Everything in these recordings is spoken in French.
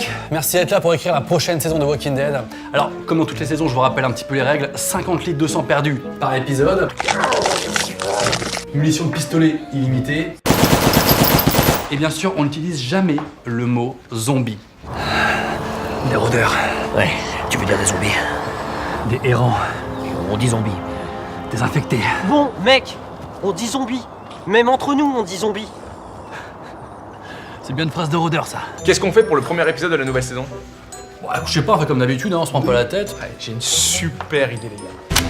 mecs, merci d'être là pour écrire la prochaine saison de Walking Dead. Alors, comme dans toutes les saisons, je vous rappelle un petit peu les règles. 50 litres de sang perdu par épisode. Munitions de pistolet illimitées. Et bien sûr, on n'utilise jamais le mot zombie. Des rôdeurs. Ouais, tu veux dire des zombies? Des errants. On dit zombies. Des infectés. Bon, mec, on dit zombie. Même entre nous, on dit zombie. C'est bien une phrase de rôdeur, ça. Qu'est-ce qu'on fait pour le premier épisode de la nouvelle saison? Ouais, je sais pas, on fait comme d'habitude, hein, on se prend pas la tête. Ouais, j'ai une super idée, les gars.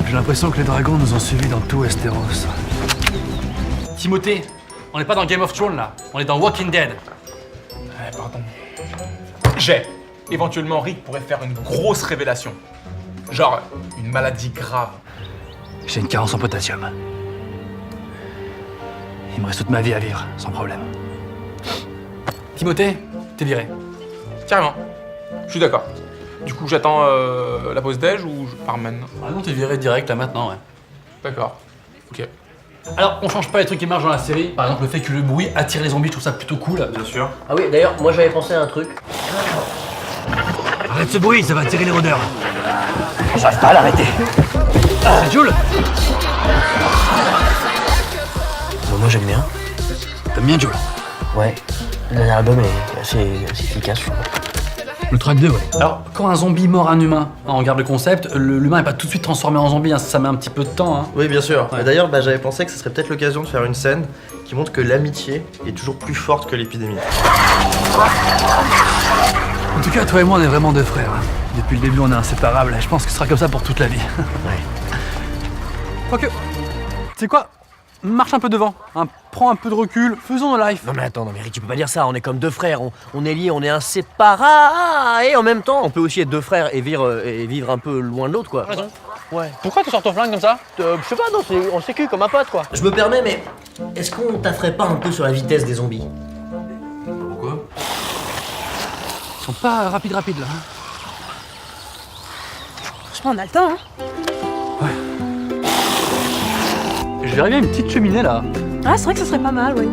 J'ai l'impression que les dragons nous ont suivis dans tout Westeros. Timothée, on n'est pas dans Game of Thrones là, on est dans Walking Dead. Ouais, pardon. Éventuellement, Rick pourrait faire une grosse révélation. Genre, une maladie grave. J'ai une carence en potassium. Il me reste toute ma vie à vivre, sans problème. Timothée, t'es viré. Carrément. Je suis d'accord. Du coup, j'attends la pause déj ou je pars maintenant? Ah non, t'es viré direct là maintenant, ouais. D'accord. Ok. Alors, on change pas les trucs qui marchent dans la série. Par exemple, le fait que le bruit attire les zombies, je trouve ça plutôt cool. Bien sûr. Ah oui, d'ailleurs, moi j'avais pensé à un truc. Arrête ce bruit, ça va attirer les rôdeurs. J'arrive pas à l'arrêter. C'est Jules. Bon, moi j'aime bien. T'aimes bien Jules? Ouais, le dernier album est assez efficace, je trouve. Le track 2, ouais. Alors, quand un zombie mord un humain, hein, on regarde le concept, l'humain n'est pas tout de suite transformé en zombie, hein, ça met un petit peu de temps. Hein. Oui, bien sûr. Ouais. D'ailleurs, j'avais pensé que ce serait peut-être l'occasion de faire une scène qui montre que l'amitié est toujours plus forte que l'épidémie. En tout cas, toi et moi, on est vraiment deux frères. Hein. Depuis le début, on est inséparables. Je pense que ce sera comme ça pour toute la vie. Ouais. Quoique, tu sais quoi? Marche un peu devant, hein, prends un peu de recul, faisons nos lives. Non mais attends, non mais Rick, tu peux pas dire ça, on est comme deux frères, on est liés, on est inséparables, et en même temps, on peut aussi être deux frères et vivre un peu loin de l'autre, quoi. Raison. Ouais. Pourquoi tu sors ton flingue comme ça? Je sais pas, non, on s'est cul comme un pote, quoi. Je me permets, mais est-ce qu'on tafferait pas un peu sur la vitesse des zombies? Pourquoi? Ils sont pas rapides là. Hein. Franchement, on a le temps, hein. Je verrais bien une petite cheminée là. Ah, c'est vrai que ça serait pas mal, oui.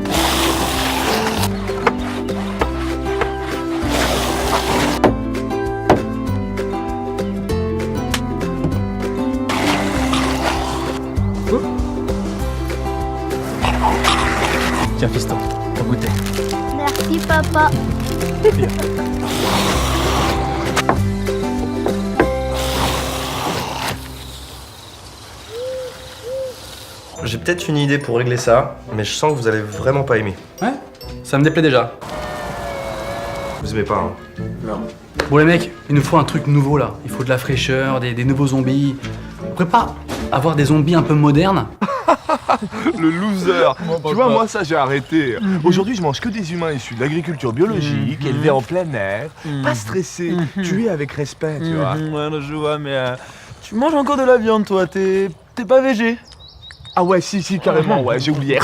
Tiens fiston, pour goûter. Merci papa. J'ai peut-être une idée pour régler ça, mais je sens que vous allez vraiment pas aimer. Ouais, ça me déplaît déjà. Vous aimez pas, hein? Bon les mecs, il nous faut un truc nouveau là. Il faut de la fraîcheur, des nouveaux zombies. On pourrait pas avoir des zombies un peu modernes? Le loser. Tu vois, moi, ça, j'ai arrêté. Aujourd'hui, je mange que des humains issus de l'agriculture biologique, élevés en plein air, pas stressés, tués avec respect, tu vois. Ouais, non, je vois, mais tu manges encore de la viande, toi. T'es pas végé? Ah ouais, si, carrément, ouais, j'ai oublié.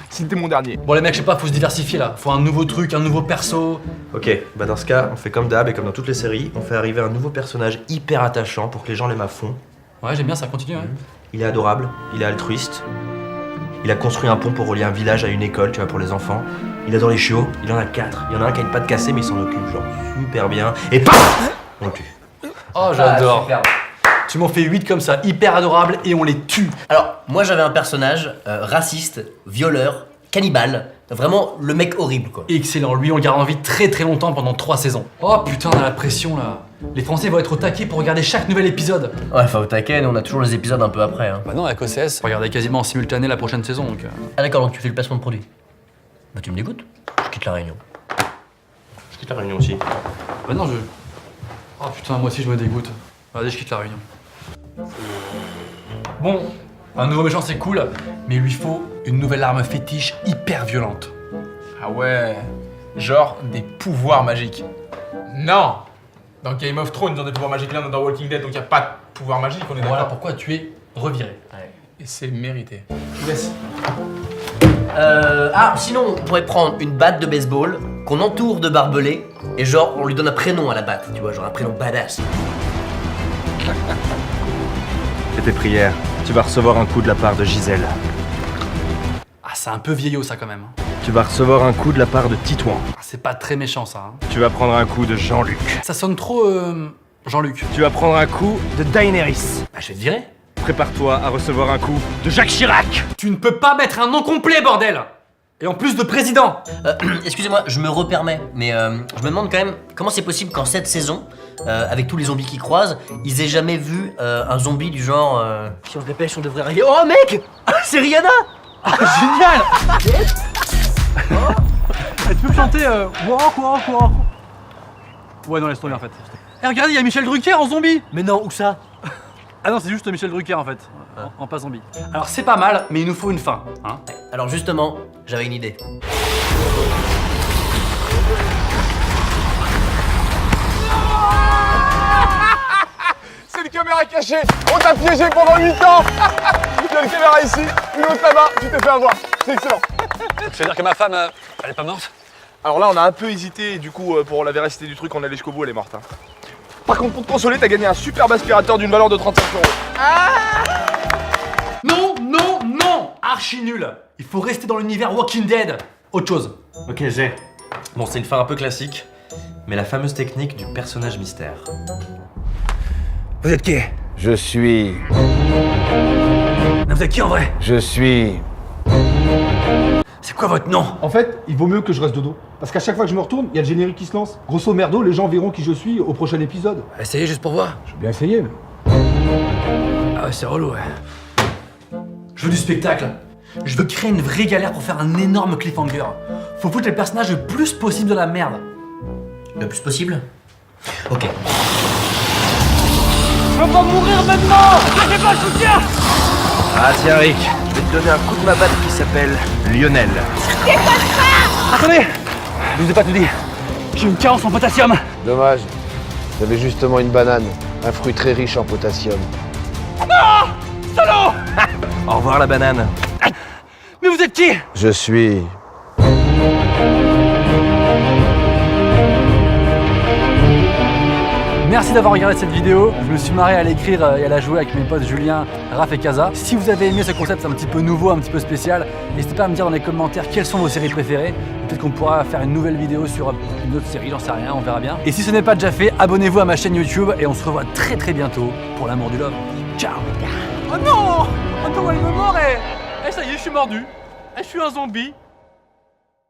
C'était mon dernier. Bon les mecs, je sais pas, faut se diversifier là. Faut un nouveau truc, un nouveau perso. Ok, bah dans ce cas, on fait comme d'hab et comme dans toutes les séries, on fait arriver un nouveau personnage hyper attachant pour que les gens l'aiment à fond. Ouais, j'aime bien, ça continue. Ouais. Il est adorable, il est altruiste. Il a construit un pont pour relier un village à une école, tu vois, pour les enfants. Il adore les chiots, il en a 4. Il y en a un qui a une patte cassée, mais il s'en occupe, genre, super bien. Et paf, on le tue. Oh, j'adore. Tu m'en fais 8 comme ça, hyper adorable, et on les tue. Alors, moi j'avais un personnage raciste, violeur, cannibale, vraiment le mec horrible, quoi. Excellent, lui on le garde en vie très très longtemps pendant 3 saisons. Oh putain, on a la pression là. Les Français vont être au taquet pour regarder chaque nouvel épisode. Ouais, enfin au taquet, nous on a toujours les épisodes un peu après, hein. Bah non, avec OCS, regardez quasiment en simultané la prochaine saison donc. Ah d'accord, donc tu fais le placement de produit. Bah tu me dégoûtes, je quitte la réunion. Je quitte la réunion aussi. Bah non, je. Oh putain, moi aussi je me dégoûte. Vas-y, je quitte la réunion. Bon, un nouveau méchant c'est cool, mais il lui faut une nouvelle arme fétiche hyper violente. Ah ouais. Genre des pouvoirs magiques. Non. Dans Game of Thrones, ils ont des pouvoirs magiques. Là, on est dans Walking Dead, donc il n'y a pas de pouvoir magique, on est d'accord. Voilà pourquoi tu es reviré. Et c'est mérité. Je vous laisse. Sinon, on pourrait prendre une batte de baseball qu'on entoure de barbelés et genre on lui donne un prénom à la batte, tu vois, genre un prénom badass. Fais tes prières, tu vas recevoir un coup de la part de Gisèle. Ah, c'est un peu vieillot ça quand même. Tu vas recevoir un coup de la part de Titouan. C'est pas très méchant ça. Hein. Tu vas prendre un coup de Jean-Luc. Ça sonne trop Jean-Luc. Tu vas prendre un coup de Daenerys. Bah, je vais te virer. Prépare-toi à recevoir un coup de Jacques Chirac. Tu ne peux pas mettre un nom complet, bordel! Et en plus de président! Excusez-moi, je me repermets, mais je me demande quand même comment c'est possible qu'en cette saison, avec tous les zombies qui croisent, ils aient jamais vu un zombie du genre. Si on se dépêche, on devrait arriver. Oh mec! C'est Rihanna! Génial! Tu peux me chanter walk. Ouais, non, laisse tomber en fait. Eh, regardez, il y a Michel Drucker en zombie! Mais non, où ça? Ah non, c'est juste Michel Drucker en fait, en pas zombie. Alors c'est pas mal, mais il nous faut une fin. Hein. Alors justement, j'avais une idée. C'est une caméra cachée. On t'a piégé pendant 8 ans. Il y a une caméra ici, une autre là-bas. Tu t'es fait avoir. C'est excellent. Ça veut dire que ma femme, elle est pas morte? Alors là, on a un peu hésité et du coup, pour la véracité du truc, on est allé jusqu'au bout, elle est morte. Hein. Par contre, pour te consoler, t'as gagné un superbe aspirateur d'une valeur de 35 €. Non! Archi nul! Il faut rester dans l'univers Walking Dead. Autre chose. Ok, j'ai. Bon, c'est une fin un peu classique, mais la fameuse technique du personnage mystère. Vous êtes qui? Je suis. Vous êtes qui en vrai? Je suis. C'est quoi votre nom? En fait, il vaut mieux que je reste de dos. Parce qu'à chaque fois que je me retourne, il y a le générique qui se lance. Grosso merdo, les gens verront qui je suis au prochain épisode. Essayez juste pour voir. Je vais bien essayer, mais... Ah ouais, c'est relou, ouais. Je veux du spectacle. Je veux créer une vraie galère pour faire un énorme cliffhanger. Faut foutre les personnages le plus possible de la merde. Le plus possible? Ok. Ah tiens Rick, je vais te donner un coup de ma batte qui s'appelle Lionel. Attendez! Je vous ai pas tout dit. J'ai une carence en potassium. Dommage. J'avais justement une banane. Un fruit très riche en potassium. Au revoir la banane. Mais vous êtes qui? Je suis... Merci d'avoir regardé cette vidéo. Je me suis marré à l'écrire et à la jouer avec mes potes Julien, Raph et Kaza. Si vous avez aimé ce concept un petit peu nouveau, un petit peu spécial, n'hésitez pas à me dire dans les commentaires quelles sont vos séries préférées. Peut-être qu'on pourra faire une nouvelle vidéo sur une autre série, j'en sais rien, on verra bien. Et si ce n'est pas déjà fait, abonnez-vous à ma chaîne YouTube et on se revoit très bientôt pour l'amour du love. Ciao. Oh non! Oh non, elle me mord et... Eh ça y est, je suis mordu. Je suis un zombie.